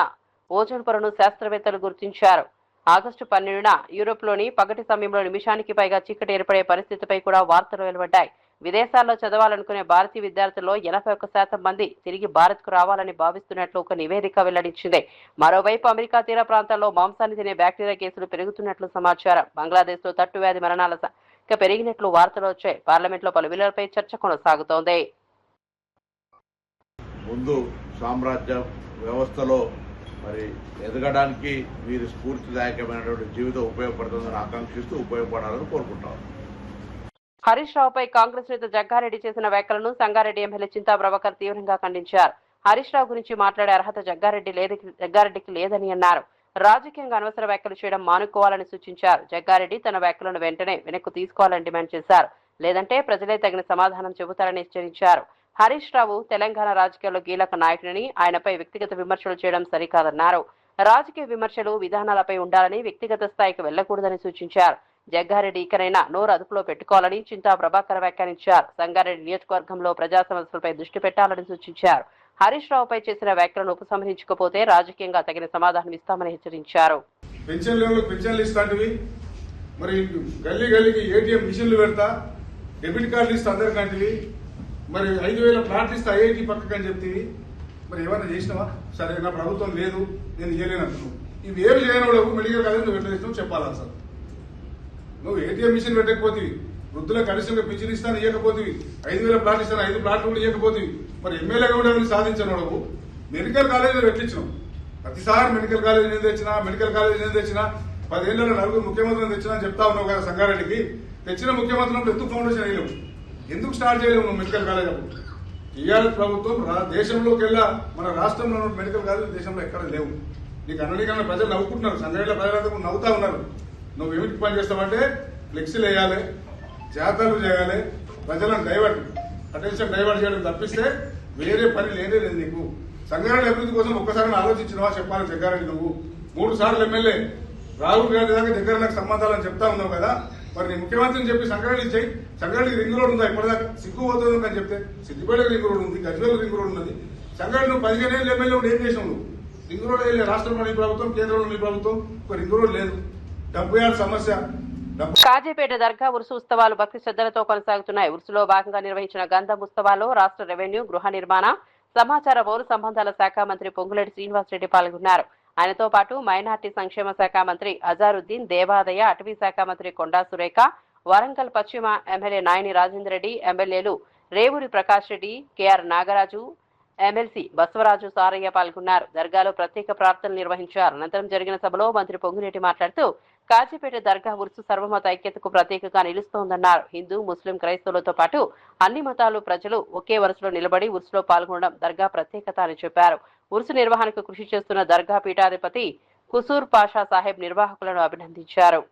ఓజోన్ పొరను శాస్త్రవేత్తలు గుర్తించారు. ఆగస్టు 12న యూరోప్లోని పగటి సమయంలో నిమిషానికి పైగా చీకటి ఏర్పడే పరిస్థితిపై కూడా వార్తలు వెలువడ్డాయి. విదేశాల్లో చదవాలనుకునే భారతీయ విద్యార్థుల్లో 81% మంది తిరిగి భారత్కు రావాలని భావిస్తున్నట్లు ఒక నివేదిక వెల్లడించింది. మరోవైపు అమెరికా తీర ప్రాంతాల్లో మాంసాన్ని తినే బ్యాక్టీరియా కేసులు పెరుగుతున్నట్లు సమాచారం. బంగ్లాదేశ్ లో తట్టు వ్యాధి మరణాల సంఖ్య పెరిగినట్లు వార్తలు వచ్చాయి. పార్లమెంట్ లో పలు బిల్లులపై చర్చ కొనసాగుతోంది. ముందు సామ్రాజ్య వ్యవస్థలో మరి ఎదగడానికి మీరు స్ఫూర్తిదాయకమైనటువంటి జీవితం ఉపయోగపడుతుందని ఆకాంక్షిస్తూ ఉపయోగపడాలని కోరుకుంటాం. హరీష్ రావుపై కాంగ్రెస్ నేత జగ్గారెడ్డి చేసిన వ్యాఖ్యలను సంగారెడ్డి ఎమ్మెల్యే చింతా ప్రభాకర్ తీవ్రంగా ఖండించారు. హరీష్ రావు గురించి మాట్లాడే అర్హత జగ్గారెడ్డికి లేదని అన్నారు. రాజకీయంగా అనవసర వ్యాఖ్యలు చేయడం మానుకోవాలని సూచించారు. జగ్గారెడ్డి తన వ్యాఖ్యలను వెంటనే వెనక్కు తీసుకోవాలని డిమాండ్ చేశారు. లేదంటే ప్రజలే తగిన సమాధానం చెబుతారని హెచ్చరించారు. హరీష్ రావు తెలంగాణ రాజకీయాల్లో కీలక నాయకుడిని, ఆయనపై వ్యక్తిగత విమర్శలు చేయడం సరికాదన్నారు. రాజకీయ విమర్శలు విధానాలపై ఉండాలని, వ్యక్తిగత స్థాయికి వెళ్లకూడదని సూచించారు. జగ్గారెడ్డి ఇకనైనా నోరు అదుపులో పెట్టుకోవాలని చింతా ప్రభాకర్ వ్యాఖ్యానించారు. సంగారెడ్డి నియోజకవర్గంలో ప్రజా సమస్యలపై దృష్టి పెట్టాలని సూచించారు. హరీష్ రావుపై చేసిన వ్యాఖ్యలను ఉపసంహరించకపోతే రాజకీయంగా తగిన సమాధానం ఇస్తామని హెచ్చరించారు. పెన్షన్ లిస్ట్ లాంటివి, మరి గల్లీకి ఏటీఎం మిషన్లు పెడతా, డెబిట్ కార్డు లిస్ట్ అందరికంటివి, మరి 5,000 ప్లాట్లు ఇస్తే ఐఐటీ పక్కకు అని చెప్తేవి. మరి ఏమన్నా చేసినావా? సరే, నా ప్రభుత్వం లేదు, నేను ఇవ్వలేనంటున్నావు. ఇవి ఏమి చేయనోడు మెడికల్ కాలేజ్ నువ్వు ఎట్లా చేసినావు చెప్పాలా సార్? నువ్వు ఏటీఎం మిషన్ పెట్టకపోతేవి, వృద్ధుల కనీసంగా పింఛన్ ఇస్తాను ఇవ్వకపోతేవి, 5,000 ప్లాట్లు ఇస్తాను 5 ప్లాట్లు కూడా ఇవ్వకపోతేవి, మరి ఎమ్మెల్యేగా కూడా సాధించను. మెడికల్ కాలేజీలో ఎట్లిచ్చినావు? ప్రతిసారి మెడికల్ కాలేజ్ నేను తెచ్చినా 10 ఏళ్ళలో 4 ముఖ్యమంత్రులను తెచ్చినా అని చెప్తా ఉన్నావు కదా. సంగారెడ్డికి తెచ్చిన ముఖ్యమంత్రులు ఎందుకు ఫౌండేషన్ వేయలేవు? ఎందుకు స్టార్ట్ చేయలేము నువ్వు మెడికల్ కాలేజ్? అప్పుడు టీఆర్ఎస్ ప్రభుత్వం దేశంలోకి వెళ్ళా మన రాష్ట్రంలో ఉన్న మెడికల్ కాలేజ్ దేశంలో ఎక్కడ లేవు. నీకు అనలీకన్నా ప్రజలు నవ్వుకుంటున్నారు. సంగారెడ్డి ప్రజలంతా నవ్వుతా ఉన్నారు. నువ్వు ఏమిటి పని చేస్తావంటే ఫ్లెక్సీలు వేయాలి, జాతరలు చేయాలి, ప్రజలను అటెన్షన్ డైవర్ట్ చేయడం తప్పిస్తే వేరే పని లేనే లేదు నీకు. సంగారెడ్డి అభివృద్ధి కోసం ఒక్కసారి ఆలోచించినవా చెప్పాలి. జగ్గారెడ్డి నువ్వు 3 సార్లు ఎమ్మెల్యే, రాహుల్ గాంధీ దాకా దగ్గర నాకు సంబంధాలని చెప్తా ఉన్నావు కదా. మరి నీ ముఖ్యమంత్రిని చెప్పి సంగారెడ్డి చేయి. సంగారెడ్డికి రింగ్ రోడ్ ఉందా? ఇప్పటిదాకా సిగ్గు పోతుంది అని చెప్తే సిద్దిపేటకి రింగ్ రోడ్ ఉంది, గజ్వేల్ రింగ్ రోడ్ ఉన్నది. సంగారెడ్డి నువ్వు 15 ఏళ్ళు ఎమ్మెల్యే ఉండి ఏం చేసినావు? నువ్వు రింగ్ రోడ్ వెళ్ళే రాష్ట్రంలో నీ ప్రభుత్వం, కేంద్రంలో నీ ప్రభుత్వం, ఒక రింగ్ రోడ్ లేదు. డబ్బు సమస్య. కాజీపేట దర్గా ఉరుసు ఉత్సవాలు భక్తి శ్రద్ధలతో కొనసాగుతున్నాయి. ఉరుసులో భాగంగా నిర్వహించిన గంధం ఉత్సవాల్లో రాష్ట్ర రెవెన్యూ, గృహ నిర్మాణ, సమాచార పౌర సంబంధాల శాఖ మంత్రి పొంగులేటి శ్రీనివాసరెడ్డి పాల్గొన్నారు. ఆయనతో పాటు మైనార్టీ సంక్షేమ శాఖ మంత్రి అజారుద్దీన్, దేవాదాయ, అటవీ శాఖ మంత్రి కొండా సురేఖ, వరంగల్ పశ్చిమ ఎమ్మెల్యే నాయని రాజేందర్ రెడ్డి, ఎమ్మెల్యేలు రేవూరి ప్రకాష్ రెడ్డి, కేఆర్ నాగరాజు, ఎమ్మెల్సీ బసవరాజు సారయ్య పాల్గొన్నారు. దర్గాలో ప్రత్యేక ప్రార్థనలు నిర్వహించారు. అనంతరం జరిగిన సభలో మంత్రి పొంగులేటి మాట్లాడుతూ కాజీపేట దర్గా ఉరుసు సర్వమత ఐక్యతకు ప్రత్యేకంగా నిలుస్తోందన్నారు. హిందూ, ముస్లిం, క్రైస్తవులతో పాటు అన్ని మతాలు ప్రజలు ఒకే వరుసలో నిలబడి ఉరుసులో పాల్గొనడం దర్గా ప్రత్యేకత అని చెప్పారు. ఉరుసు నిర్వహణకు కృషి చేస్తున్న దర్గా పీఠాధిపతి కుసూర్ పాషా సాహెబ్ నిర్వాహకులను అభినందించారు.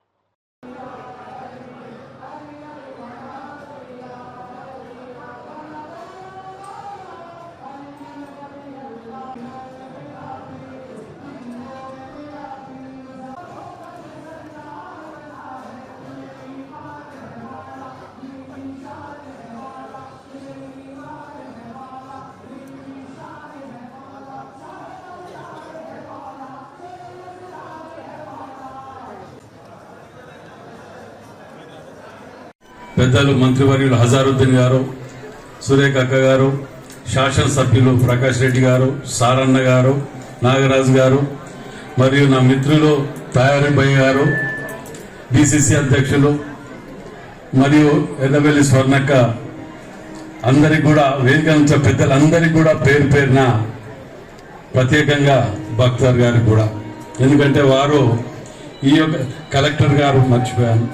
పెద్దలు మంత్రివర్యులు హజారుద్దీన్ గారు, సురేఖ అక్క గారు, శాసనసభ్యులు ప్రకాష్ రెడ్డి గారు, సారన్న గారు, నాగరాజు గారు, మరియు నా మిత్రులు తయారీభయ్య గారు, డిసిసి అధ్యక్షులు మరియు ఎర్రవెల్లి స్వర్ణక్క, అందరికి కూడా వేదిక నుంచి పెద్దలందరికీ కూడా పేరు పేరున ప్రత్యేకంగా భక్తర్ గారికి కూడా, ఎందుకంటే వారు ఈ యొక్క కలెక్టర్ గారు మర్చిపోయాను,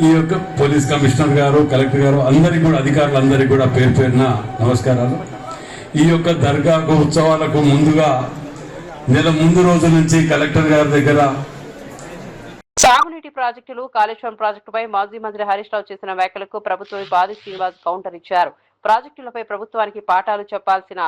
ఈ యొక్క పోలీస్ కమిషనర్ గారు, కలెక్టర్ గారు, అందరికీ కూడా అధికారులందరికీ కూడా పేరు పేరున నమస్కారాలు. ఈ యొక్క దర్గాకు ఉత్సవాలకు ముందుగా నెల ముందు రోజు నుంచి కలెక్టర్ గారి దగ్గర సాగునీటి ప్రాజెక్టులు కాళేశ్వరం ప్రాజెక్టుపై మాజీ మంత్రి హరీష్ రావు చేసిన వ్యాఖ్యలకు ప్రభుత్వం ఆది శ్రీనివాస్ కౌంటర్ ఇచ్చారు. ప్రాజెక్టులపై ప్రభుత్వానికి పాఠాలు చెప్పాల్సిన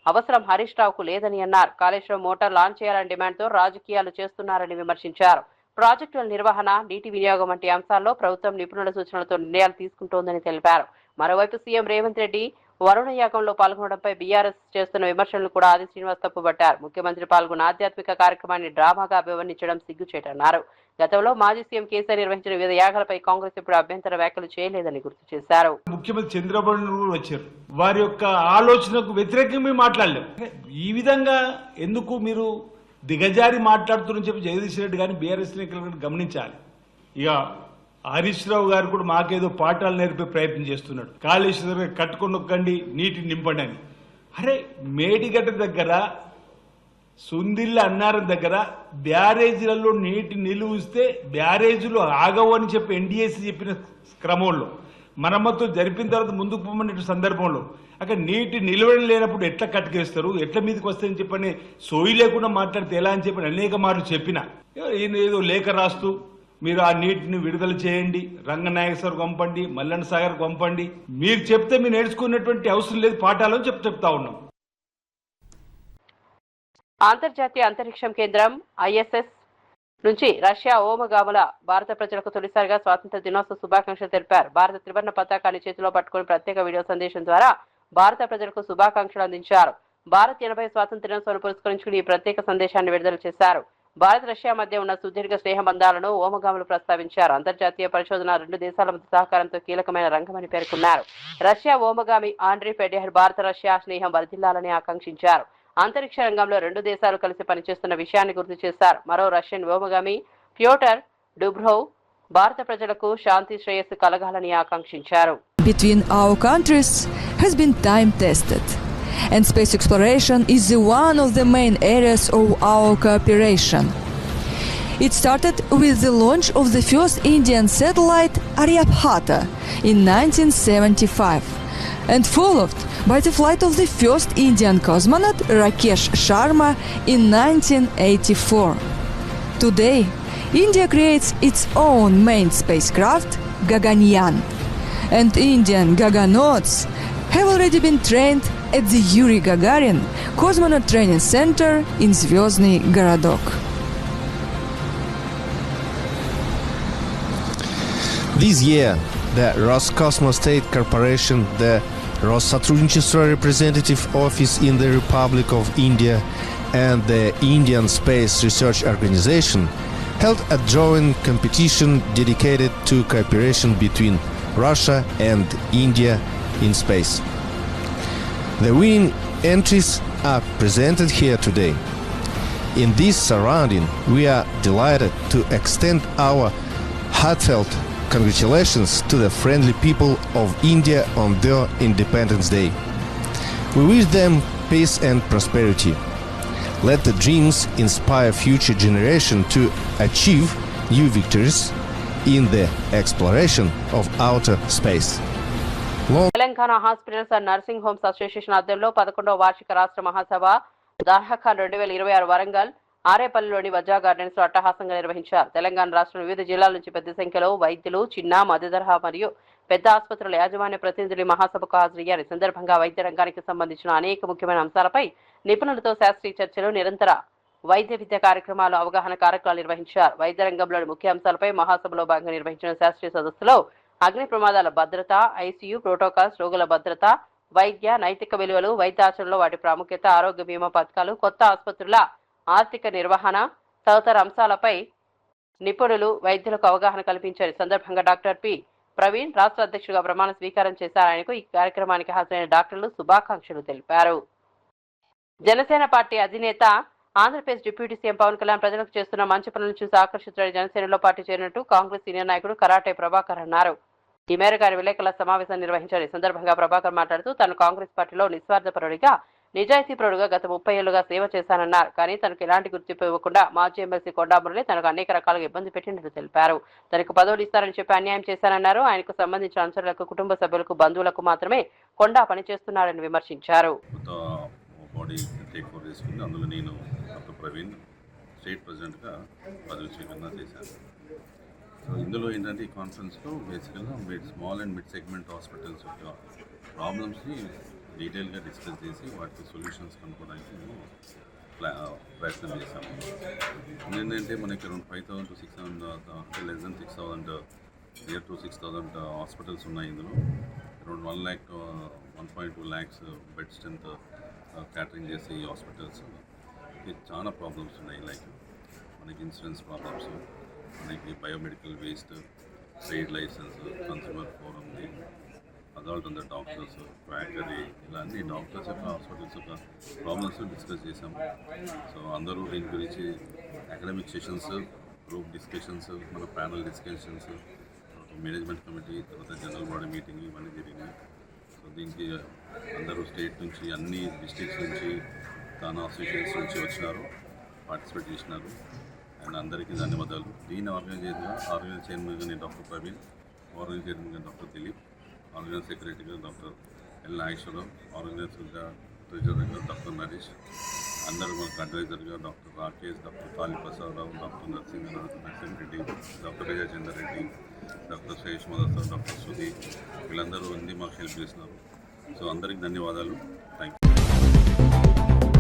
అవసరం హరీష్ రావుకు లేదని అన్నారు. కాళేశ్వరం మోటార్ లాంచ్ చేయాలని డిమాండ్తో రాజకీయాలు చేస్తున్నారని విమర్శించారు. ప్రాజెక్టుల నిర్వహణ, నీటి వినియోగం వంటి అంశాల్లో ప్రభుత్వం నిపుణుల సూచనలతో నిర్ణయాలు తీసుకుంటోందని తెలిపారు. మరోవైపు సీఎం రేవంత్ రెడ్డి వరుణ యాగంలో పాల్గొనడంపై బీఆర్ఎస్ చేస్తున్న విమర్శలను కూడా ఆది శ్రీనివాస్ తప్పుబట్టారు. ముఖ్యమంత్రి పాల్గొన్న ఆధ్యాత్మిక కార్యక్రమాన్ని డ్రామాగా అభివర్ణించడం సిగ్గుచేటన్నారు. గతంలో మాజీ సీఎం కేసీఆర్ నిర్వహించిన వివిధ యాగాలపై కాంగ్రెస్ ఇప్పుడు అభ్యంతర వ్యాఖ్యలు చేయలేదని గుర్తు చేశారు. ముఖ్యమంత్రి చంద్రబాబు నాయుడు వచ్చారు, వారి యొక్క ఆలోచనకు వ్యతిరేకంగా మాట్లాడలేము. ఈ విధంగా ఎందుకు మీరు దిగజారి మాట్లాడుతున్నారని చెప్పి జగదీష్ రెడ్డి గారిని బీఆర్ఎస్ నాయకులు గమనించాలి. ఇక హరీష్ రావు గారు కూడా మాకేదో పాఠాలు నేర్పే ప్రయత్నం చేస్తున్నాడు. కాళేశ్వరం కట్టుకొని నొక్కండి, నీటిని నింపండి అని. అరే, మేడిగడ్డ దగ్గర, సుందిల్ల అన్నారం దగ్గర బ్యారేజీలలో నీటి నిలువ ఇస్తే బ్యారేజీలు ఆగవు అని చెప్పి ఎన్డీఏసీ చెప్పిన క్రమంలో మరమ్మతులు జరిపిన తర్వాత ముందుకు పోమనే సందర్భంలో అక్కడ నీటి నిలవడం లేనప్పుడు ఎట్లా కట్టుకేస్తారు, ఎట్లా మీదకి వస్తాయని చెప్పని సోయి లేకుండా మాట్లాడితే ఎలా అని చెప్పి అనేక మార్లు చెప్పిన, ఈయన ఏదో లేఖ రాస్తూ మీరు ఆ నీటిని విడుదల చేయండి, రంగనాయకసాగర్ పంపండి, మల్లన్న సాగర్ పంపండి, మీరు చెప్తే మీరు నేర్చుకున్నటువంటి అవసరం లేదు పాఠాలు అని చెప్తా ఉన్నాం. అంతర్జాతీయ అంతరిక్షం కేంద్రం ISS నుంచి రష్యా ఓమగాముల భారత ప్రజలకు తొలిసారిగా స్వాతంత్ర దినోత్సవ శుభాకాంక్షలు తెలిపారు. భారత త్రివర్ణ పతాకాన్ని చేతిలో పట్టుకుని ప్రత్యేక వీడియో సందేశం ద్వారా భారత ప్రజలకు శుభాకాంక్షలు అందించారు. భారత్ 80 స్వాతంత్ర దినోత్సవాన్ని పురస్కరించుకుని ఈ ప్రత్యేక సందేశాన్ని విడుదల చేశారు. భారత్ రష్యా మధ్య ఉన్న సుదీర్ఘ స్నేహ బంధాలను ఓమగాములు ప్రస్తావించారు. అంతర్జాతీయ పరిశోధన రెండు దేశాల మధ్య సహకారంతో కీలకమైన రంగమని పేర్కొన్నారు. రష్యా ఓమగామి ఆండ్రీ ఫెడెహర్ భారత రష్యా స్నేహం వర్ధిల్లాలని ఆకాంక్షించారు. అంతరిక్ష రంగంలో రెండు దేశాలు కలిసి పనిచేస్తున్న విషయాన్ని గుర్తు చేశారు. మరో రష్యన్ వ్యోమగామి ప్యోటర్ డుబ్రోవ్ భారత ప్రజలకు శాంతి శ్రేయస్సు కలగాలని ఆకాంక్షించారు. Between our countries has been time tested, and space exploration is one of the main areas of our cooperation. It started with the launch of the first Indian satellite Aryabhata in 1975 and followed by the flight of the first Indian cosmonaut Rakesh Sharma in 1984. Today, India creates its own main spacecraft, Gaganyaan, and Indian Gaganauts have already been trained at the Yuri Gagarin Cosmonaut Training Center in Zvyozny Gorodok. This year, the Roscosmos State Corporation, the Rossотрудничество Representative Office in the Republic of India, and the Indian Space Research Organization held a drawing competition dedicated to cooperation between Russia and India in space. The winning entries are presented here today. In this surrounding, we are delighted to extend our heartfelt congratulations to the friendly people of India on their Independence Day. We wish them peace and prosperity. Let the dreams inspire future generations to achieve new victories in the exploration of outer space. Telangana hospitals and nursing homes association ఆధ్వర్యంలో 11వ వార్షిక రాష్ట్ర మహాసభ దార్హఖాన్ 2026 Warangal ఆరేపల్లిలోని Vajra gardens లో అట్టహాసంగా నిర్వహించారు. తెలంగాణ రాష్ట్రం వివిధ జిల్లాల నుంచి పెద్ద సంఖ్యలో వైద్యులు, చిన్న, మధ్యతరహా మరియు పెద్ద ఆసుపత్రుల యాజమాన్య ప్రతినిధులు మహాసభకు హాజరయ్యారు. ఈ సందర్భంగా వైద్య రంగానికి సంబంధించిన అనేక ముఖ్యమైన అంశాలపై నిపుణులతో శాస్త్రీయ చర్చలు, నిరంతర వైద్య విద్య కార్యక్రమాలు, అవగాహన కార్యక్రమాలు నిర్వహించారు. వైద్య రంగంలోని ముఖ్య అంశాలపై మహాసభలో భాగంగా నిర్వహించిన శాస్త్రీయ సదస్సులో అగ్ని ప్రమాదాల భద్రత, ఐసీయూ ప్రోటోకాల్స్, రోగుల భద్రత, వైద్య నైతిక విలువలు, వైద్యాచరణలో వాటి ప్రాముఖ్యత, ఆరోగ్య బీమా పథకాలు, కొత్త ఆసుపత్రుల ఆర్థిక నిర్వహణ తదితర అంశాలపై నిపుణులు వైద్యులకు అవగాహన కల్పించారు. ఈ సందర్భంగా డాక్టర్ పి ప్రవీణ్ రాష్ట్ర అధ్యక్షుడిగా ప్రమాణ స్వీకారం చేశారు. ఆయనకు ఈ కార్యక్రమానికి హాజరైన డాక్టర్లు శుభాకాంక్షలు తెలిపారు. జనసేన పార్టీ అధినేత ఆంధ్రప్రదేశ్ డిప్యూటీ సీఎం పవన్ కళ్యాణ్ ప్రజలకు చేస్తున్న మంచి పనులను చూసి ఆకర్షితుడై జనసేనలో పార్టీ చేరినట్టు కాంగ్రెస్ సీనియర్ నాయకుడు కరాటే ప్రభాకర్ అన్నారు. ఈ మేరకు ఆయన విలేకరుల సమావేశం నిర్వహించారు. ఈ సందర్భంగా ప్రభాకర్ మాట్లాడుతూ తాను కాంగ్రెస్ పార్టీలో నిస్వార్థపరుడిగా నిజాయితీపరుడుగా గత 30 ఏళ్లుగా సేవ చేశానన్నారు. కానీ తనకు ఎలాంటి గుర్తింపు ఇవ్వకుండా మాజీ ఎమ్మెల్సీ కొండా మురళి తనకు అనేక రకాలుగా ఇబ్బంది పెట్టినట్లు తెలిపారు. తనకు పదవులు ఇస్తారని చెప్పి అన్యాయం చేశానన్నారు. ఆయనకు సంబంధించిన అనుచరులకు, కుటుంబ సభ్యులకు, బంధువులకు మాత్రమే కొండా పనిచేస్తున్నారని విమర్శించారు. అందులో నేను డాక్టర్ ప్రవీణ్ స్టేట్ ప్రెసిడెంట్గా పదవి స్వీకరణ చేశాను. సో ఇందులో ఏంటంటే ఈ కాన్ఫరెన్స్లో బేసికల్గా small and mid segment hospitals యొక్క ప్రాబ్లమ్స్ని డీటెయిల్గా డిస్కస్ చేసి వాటికి సొల్యూషన్స్ కనుక్కోవడానికి మేము ప్రయత్నం చేశాము. ఏంటంటే మనకి అరౌండ్ 5,000 to 6,000 అంటే less than 6,000 near to 6,000 hospitals ఉన్నాయి. ఇందులో around 1 lakh to 1.2 lakhs bed strength catering చేసే ఈ హాస్పిటల్స్ చాలా ప్రాబ్లమ్స్ ఉన్నాయి. లైక్ మనకి ఇన్సూరెన్స్ ప్రాబ్లమ్స్, మనకి biomedical waste, trade licence, consumer forum, assault on the doctors, factory, ఇలా అన్ని డాక్టర్స్ యొక్క హాస్పిటల్స్ యొక్క ప్రాబ్లమ్స్ డిస్కస్ చేసాము. సో అందరూ దీని గురించి అకాడమిక్ సెషన్స్, గ్రూప్ డిస్కషన్స్, మన ప్యానల్ డిస్కషన్స్, మేనేజ్మెంట్ కమిటీ, తర్వాత జనరల్ బాడీ మీటింగ్ ఇవన్నీ జరిగినాయి. సో దీనికి అందరూ స్టేట్ నుంచి, అన్ని డిస్ట్రిక్ట్స్ నుంచి, తానా అసోసియేషన్స్ నుంచి వచ్చినారు, పార్టిసిపేట్ చేసినారు. అండ్ అందరికీ ధన్యవాదాలు. దీన్ని ఆర్గనైజ్ చైర్మన్గా నేను డాక్టర్ ప్రవీణ్, ఆర్గనైజ్ చైర్మన్గా డాక్టర్ దిలీప్, ఆర్గనైజ్ సెక్రటరీగా డాక్టర్ ఎల్ నాగేశ్వరరావు, ఆర్గనైజర్గా ట్రెజరర్గా డాక్టర్ నరేష్, అందరూ మనకు అడ్వైజర్గా doctor Rakesh, doctor Kali Prasadarao, doctor Narasimhareddy, doctor Vijayachandra Reddy, doctor Shesh మదర్, డాక్టర్ సుధీర్, వీళ్ళందరూ ఉంది మాకు హెల్ప్ చేస్తున్నారు. సో అందరికి ధన్యవాదాలు. Thank you.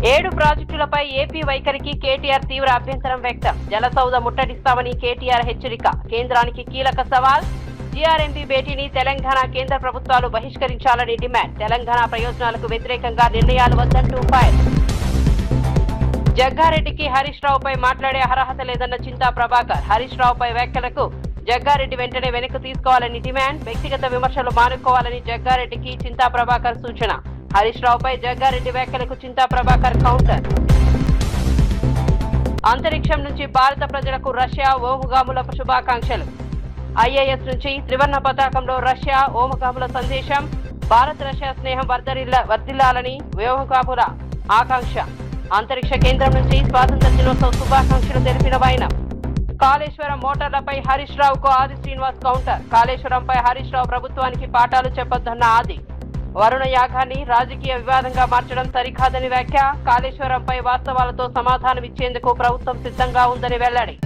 7 ప్రాజెక్టులపై ఏపీ వైఖరికి కేటీఆర్ తీవ్ర అభ్యంతరం వ్యక్తం. జలసౌధ ముట్టడిస్తామని కేటీఆర్ హెచ్చరిక. కేంద్రానికి కీలక సవాల్. జీఆర్ఎంబీ భేటీని తెలంగాణ, కేంద్ర ప్రభుత్వాలు బహిష్కరించాలని డిమాండ్. తెలంగాణ ప్రయోజనాలకు వ్యతిరేకంగా నిర్ణయాలు వద్దంటూ ఫైర్. జగ్గారెడ్డికి హరీష్ రావుపై మాట్లాడే అర్హత లేదన్న చింతా ప్రభాకర్. హరీష్ రావుపై వ్యాఖ్యలకు జగ్గారెడ్డి వెంటనే వెనక్కి తీసుకోవాలని డిమాండ్. వ్యక్తిగత విమర్శలు మానుకోవాలని జగ్గారెడ్డికి చింతా ప్రభాకర్ సూచన. హరీష్ రావుపై జగ్గారెడ్డి వ్యాఖ్యలకు చింతా ప్రభాకర్ కౌంటర్. అంతరిక్షం నుంచి భారత ప్రజలకు రష్యా ఓముగాముల శుభాకాంక్షలు. ఐఏఎస్ నుంచి త్రివర్ణ పతాకంలో రష్యా ఓముగాముల సందేశం. భారత్ రష్యా స్నేహం వర్ధిల్లాలని వ్యోమగాముల ఆకాంక్ష. అంతరిక్ష కేంద్రం నుంచి స్వాతంత్ర దినోత్సవ శుభాకాంక్షలు తెలిపిన వైనం. కాళేశ్వరం మోటార్లపై హరీష్ రావుకు ఆది శ్రీనివాస్ కౌంటర్. కాళేశ్వరంపై హరీష్ రావు ప్రభుత్వానికి పాఠాలు చెప్పొద్దన్న ఆది. వరుణ యాగాన్ని రాజకీయ వివాదంగా మార్చడం సరికాదని వ్యాఖ్య. కాళేశ్వరంపై వాస్తవాలతో సమాధానం ఇచ్చేందుకు ప్రభుత్వం సిద్ధంగా ఉందని వెల్లడి.